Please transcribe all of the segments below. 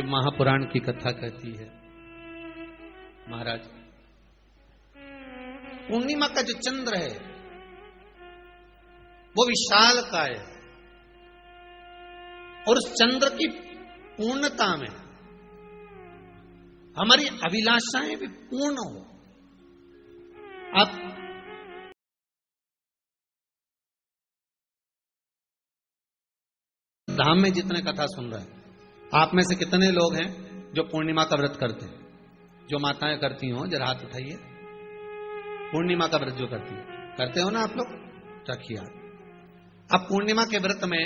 महापुराण की कथा कहती है, महाराज पूर्णिमा का जो चंद्र है वो विशाल का है और उस चंद्र की पूर्णता में हमारी अभिलाषाएं भी पूर्ण हो। आप धाम में जितने कथा सुन रहे हैं, आप में से कितने लोग हैं जो पूर्णिमा का व्रत करते हैं? जो माताएं करती हो जरा हाथ उठाइए। पूर्णिमा का व्रत जो करते हो ना आप लोग, रखिए। अब पूर्णिमा के व्रत में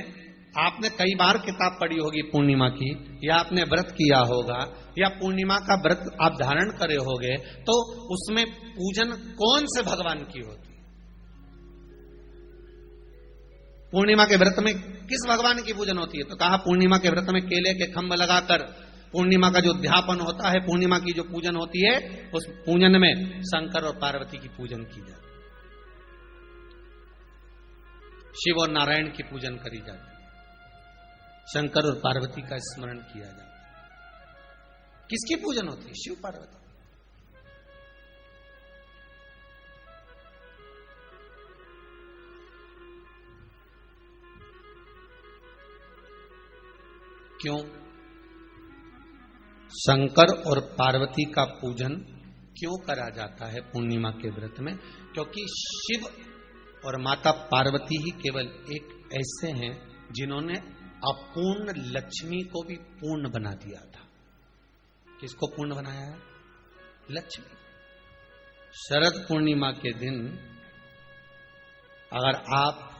आपने कई बार किताब पढ़ी होगी पूर्णिमा की, या आपने व्रत किया होगा, या पूर्णिमा का व्रत आप धारण करे होगे, तो उसमें पूजन कौन से भगवान की होती है? पूर्णिमा के व्रत में किस भगवान की पूजन होती है? तो कहा पूर्णिमा के व्रत में केले के खंभ लगाकर पूर्णिमा का जो अध्यापन होता है, पूर्णिमा की जो पूजन होती है, उस पूजन में शंकर और पार्वती की पूजन की जाती है, शिव और नारायण की पूजन करी जाती है, शंकर और पार्वती का स्मरण किया जाता है। किसकी पूजन होती है? शिव पार्वती। क्यों शंकर और पार्वती का पूजन क्यों करा जाता है पूर्णिमा के व्रत में? क्योंकि शिव और माता पार्वती ही केवल एक ऐसे हैं जिन्होंने अपूर्ण लक्ष्मी को भी पूर्ण बना दिया था। किसको पूर्ण बनाया है? लक्ष्मी। शरद पूर्णिमा के दिन अगर आप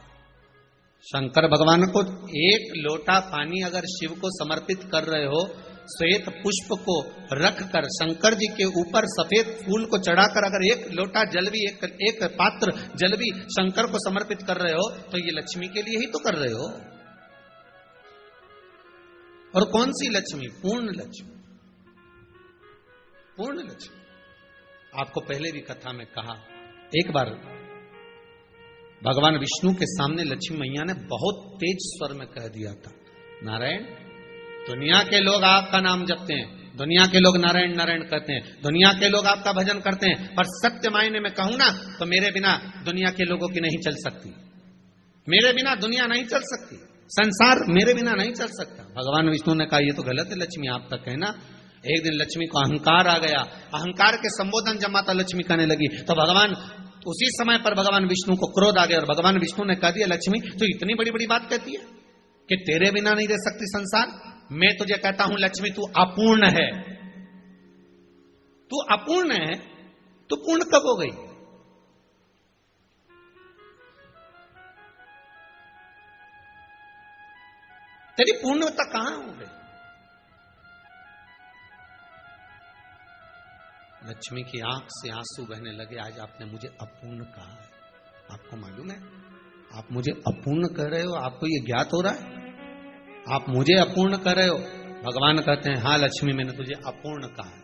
शंकर भगवान को एक लोटा पानी अगर शिव को समर्पित कर रहे हो, श्वेत पुष्प को रखकर शंकर जी के ऊपर सफेद फूल को चढ़ाकर अगर एक लोटा जल भी, एक पात्र जल भी शंकर को समर्पित कर रहे हो, तो ये लक्ष्मी के लिए ही तो कर रहे हो। और कौन सी लक्ष्मी? पूर्ण लक्ष्मी। पूर्ण लक्ष्मी। आपको पहले भी कथा में कहा, एक बार भगवान विष्णु के सामने लक्ष्मी मैया ने बहुत तेज स्वर में कह दिया था, नारायण, दुनिया के लोग आपका नाम जपते हैं, दुनिया के लोग नारायण नारायण कहते हैं, दुनिया के लोग आपका भजन करते हैं, पर सत्य मायने में कहूं ना तो मेरे बिना दुनिया के लोगों की नहीं चल सकती। मेरे बिना दुनिया नहीं चल सकती, संसार मेरे बिना नहीं चल सकता। भगवान विष्णु ने कहा, ये तो गलत है लक्ष्मी, आपका कहना। एक दिन लक्ष्मी को अहंकार आ गया। अहंकार के संबोधन जब माता लक्ष्मी करने लगी तो भगवान, उसी समय पर भगवान विष्णु को क्रोध आ गया और भगवान विष्णु ने कह दिया, लक्ष्मी तू इतनी बड़ी बड़ी बात कहती है कि तेरे बिना नहीं रह सकती संसार। मैं तुझे कहता हूं लक्ष्मी, तू अपूर्ण है। तू अपूर्ण है, तू पूर्ण कब हो गई? तेरी पूर्णता कहां हो गई? लक्ष्मी की आंख से आंसू बहने लगे। आज आपने मुझे अपूर्ण कहा है। आपको मालूम है आप मुझे अपूर्ण कह रहे हो? आपको ये ज्ञात हो रहा है आप मुझे अपूर्ण कर रहे हो? भगवान कहते हैं, हाँ लक्ष्मी, मैंने तुझे अपूर्ण कहा है।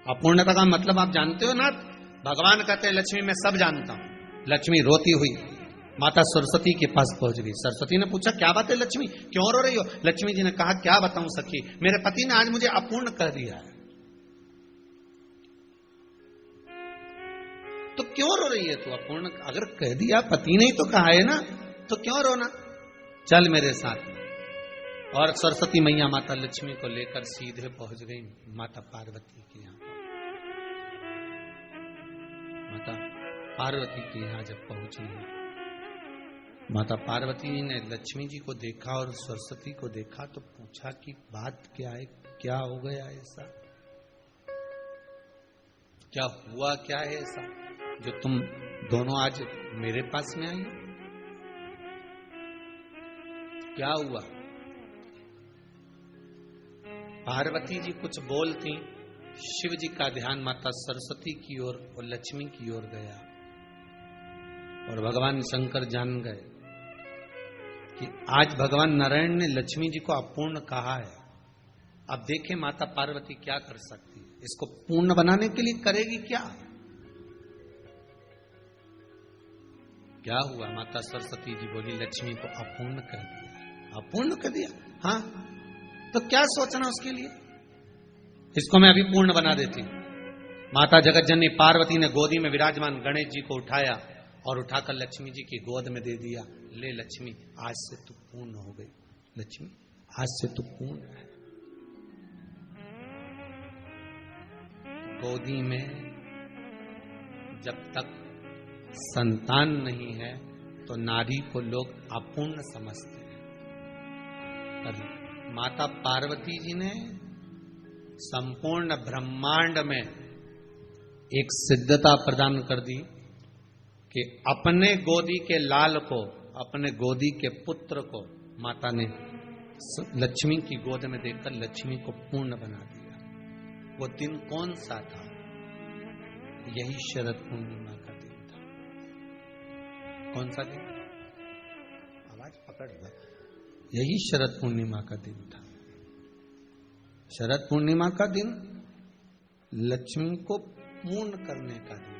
अपूर्णता का मतलब आप जानते हो ना? भगवान कहते हैं, लक्ष्मी मैं सब जानता हूं। लक्ष्मी रोती हुई माता सरस्वती के पास पहुंच गई। सरस्वती ने पूछा, क्या बात है लक्ष्मी, क्यों रो रही हो? लक्ष्मी जी ने कहा, क्या बताऊं सखी, मेरे पति ने आज मुझे अपूर्ण कह दिया है। तो क्यों रो रही है तू? अपूर्ण अगर कह दिया, पति ने ही तो कहा है ना, तो क्यों रोना? चल मेरे साथ। और सरस्वती मैया माता लक्ष्मी को लेकर सीधे पहुंच गई माता पार्वती के यहां। माता पार्वती के यहां जब पहुंची है, माता पार्वती ने लक्ष्मी जी को देखा और सरस्वती को देखा तो पूछा कि बात क्या है, क्या हो गया ऐसा, क्या हुआ, क्या है ऐसा जो तुम दोनों आज मेरे पास में आई? क्या हुआ? पार्वती जी कुछ बोलती, शिव जी का ध्यान माता सरस्वती की ओर और लक्ष्मी की ओर गया और भगवान शंकर जान गए कि आज भगवान नारायण ने लक्ष्मी जी को अपूर्ण कहा है। अब देखें माता पार्वती क्या कर सकती है, इसको पूर्ण बनाने के लिए करेगी क्या? क्या हुआ? माता सरस्वती जी बोली, लक्ष्मी को अपूर्ण कर दिया। अपूर्ण कर दिया? हाँ, तो क्या सोचना उसके लिए? इसको मैं अभी पूर्ण बना देती हूं। माता जगतजननी पार्वती ने गोदी में विराजमान गणेश जी को उठाया और उठाकर लक्ष्मी जी की गोद में दे दिया। ले लक्ष्मी, आज से तू पूर्ण हो गई। लक्ष्मी, आज से तू पूर्ण है। गोदी में जब तक संतान नहीं है तो नारी को लोग अपूर्ण समझते हैं। माता पार्वती जी ने संपूर्ण ब्रह्मांड में एक सिद्धता प्रदान कर दी कि अपने गोदी के लाल को, अपने गोदी के पुत्र को माता ने लक्ष्मी की गोद में देकर लक्ष्मी को पूर्ण बना दिया। वो दिन कौन सा था? यही शरद पूर्णिमा का दिन था। कौन सा दिन? आवाज पकड़ लो। यही शरद पूर्णिमा का दिन था। शरद पूर्णिमा का दिन लक्ष्मी को पूर्ण करने का दिन,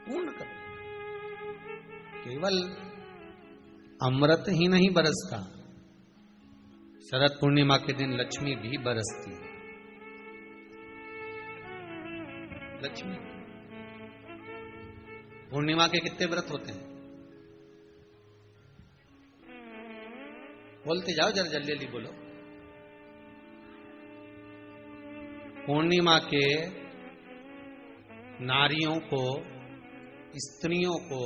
पूर्ण करने। केवल अमृत ही नहीं बरसता, शरद पूर्णिमा के दिन लक्ष्मी भी बरसती है। लक्ष्मी पूर्णिमा के कितने व्रत होते हैं? बोलते जाओ, जरा जल्दी जल्दी बोलो। पूर्णिमा के नारियों को, स्त्रियों को